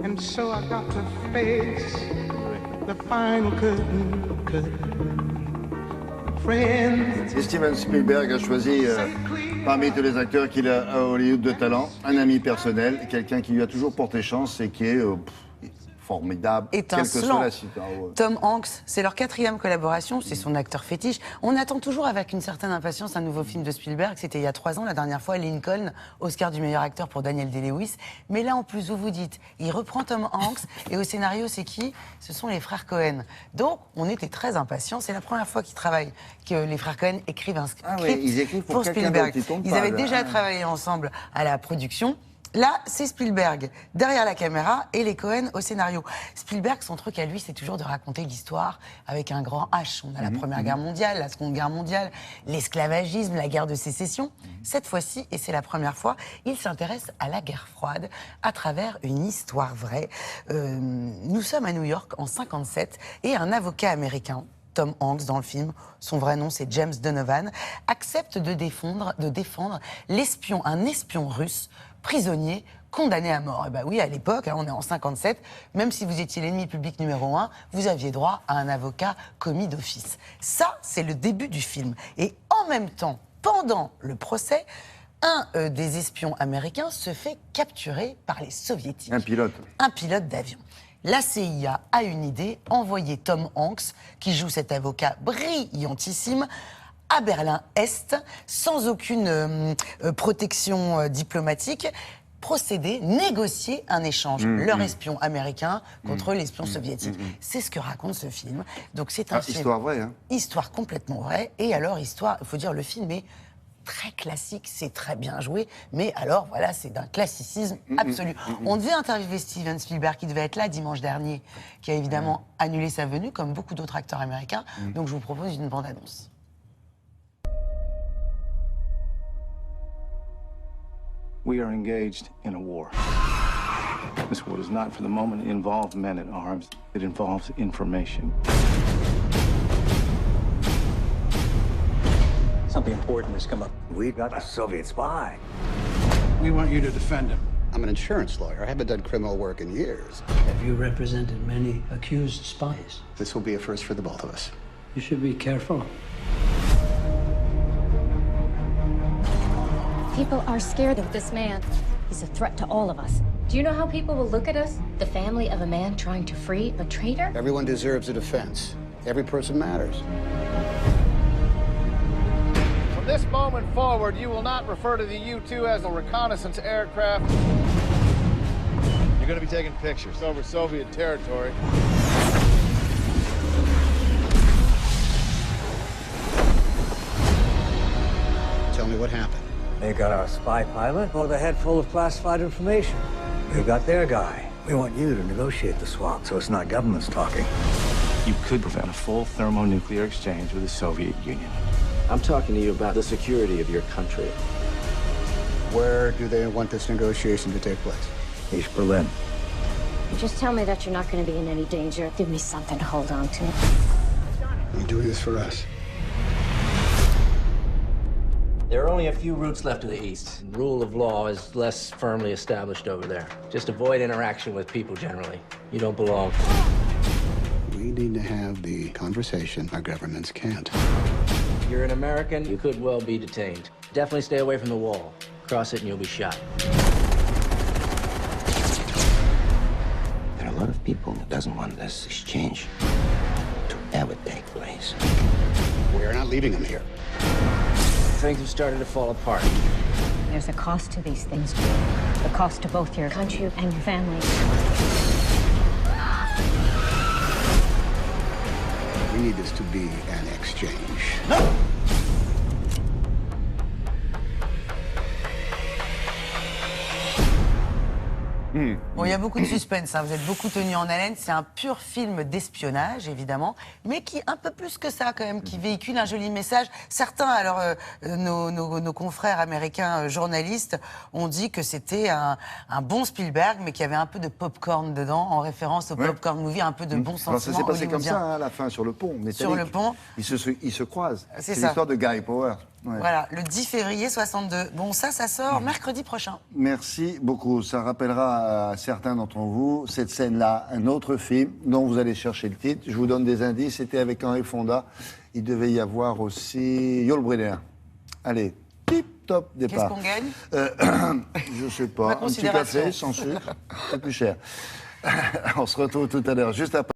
And so I got to face the final curtain. Friends. Et Steven Spielberg a choisi, parmi tous les acteurs qu'il a à Hollywood de talent, un ami personnel, quelqu'un qui lui a toujours porté chance et qui est formidable, étincelant. quelle que soit la situation. Tom Hanks, c'est leur 4e collaboration, c'est son acteur fétiche. On attend toujours avec une certaine impatience un nouveau film de Spielberg. C'était il y a 3 ans, la dernière fois, Lincoln, Oscar du meilleur acteur pour Daniel Day-Lewis. Mais là, en plus, vous dites, il reprend Tom Hanks et au scénario, c'est qui? Ce sont les frères Cohen. Donc, on était très impatients. C'est la première fois qu'ils travaillent, que les frères Cohen écrivent un script ils écrivent pour Spielberg. Ils Ils avaient déjà travaillé ensemble à la production. Là, c'est Spielberg derrière la caméra et les Cohen au scénario. Spielberg, son truc à lui, c'est toujours de raconter l'histoire avec un grand H. On a la Première Guerre mondiale, la Seconde Guerre mondiale, l'esclavagisme, la guerre de sécession. Cette fois-ci, et c'est la première fois, il s'intéresse à la guerre froide à travers une histoire vraie. Nous sommes à New York en 1957 et un avocat américain, Tom Hanks dans le film, son vrai nom c'est James Donovan, accepte de défendre l'espion, un espion russe, prisonnier, condamné à mort. Et ben oui, à l'époque, on est en 57, même si vous étiez l'ennemi public numéro 1, vous aviez droit à un avocat commis d'office. Ça, c'est le début du film. Et en même temps, pendant le procès, un des espions américains se fait capturer par les soviétiques. Un pilote. Un pilote d'avion. La CIA a une idée, envoyer Tom Hanks, qui joue cet avocat brillantissime, à Berlin-Est, sans aucune protection diplomatique, procéder, négocier un échange. Leur espion américain contre l'espion soviétique. C'est ce que raconte ce film. Donc c'est un film... Histoire vraie, hein. Histoire complètement vraie. Et alors, histoire, il faut dire, le film est très classique, c'est très bien joué, mais alors, voilà, c'est d'un classicisme absolu. On devait interviewer Steven Spielberg, qui devait être là dimanche dernier, qui a évidemment annulé sa venue, comme beaucoup d'autres acteurs américains. Donc je vous propose une bande-annonce. We are engaged in a war. This war does not, for the moment, involve men at arms. It involves information. Something important has come up. We got a Soviet spy. We want you to defend him. I'm an insurance lawyer. I haven't done criminal work in years. Have you represented many accused spies? This will be a first for the both of us. You should be careful. People are scared of this man. He's a threat to all of us. Do you know how people will look at us? The family of a man trying to free a traitor? Everyone deserves a defense. Every person matters. From this moment forward, you will not refer to the U-2 as a reconnaissance aircraft. You're going to be taking pictures over Soviet territory. Tell me what happened. They got our spy pilot with a head full of classified information. We got their guy. We want you to negotiate the swap so it's not governments talking. You could prevent a full thermonuclear exchange with the Soviet Union. I'm talking to you about the security of your country. Where do they want this negotiation to take place? East Berlin. You just tell me that you're not going to be in any danger. Give me something to hold on to. You're doing this for us. There are only a few routes left to the east. Rule of law is less firmly established over there. Just avoid interaction with people generally. You don't belong. We need to have the conversation our governments can't. If you're an American, you could well be detained. Definitely stay away from the wall. Cross it and you'll be shot. There are a lot of people that doesn't want this exchange to ever take place. We're not leaving them here. Things have started to fall apart. There's a cost to these things. The cost to both your country and your family. We need this to be an exchange. Bon, il y a beaucoup de suspense, hein. Vous êtes beaucoup tenus en haleine. C'est un pur film d'espionnage, évidemment, mais qui, un peu plus que ça, quand même, qui véhicule un joli message. Certains, alors, nos confrères américains journalistes ont dit que c'était un bon Spielberg, mais qu'il y avait un peu de popcorn dedans, en référence au popcorn movie, un peu de bon sentiment. Alors ça s'est passé comme hollywoodien. ça, hein, à la fin, sur le pont. Sur le pont. Ils se croisent. C'est l'histoire de Guy Power. Ouais. Voilà, le 10 février 62. Bon, ça sort mercredi prochain. Merci beaucoup. Ça rappellera à certains d'entre vous cette scène-là, un autre film dont vous allez chercher le titre. Je vous donne des indices. C'était avec Henri Fonda. Il devait y avoir aussi Yul Brynner. Allez, tip-top départ. Qu'est-ce qu'on gagne Je sais pas. Un petit café sans sucre, c'est plus cher. On se retrouve tout à l'heure, juste après.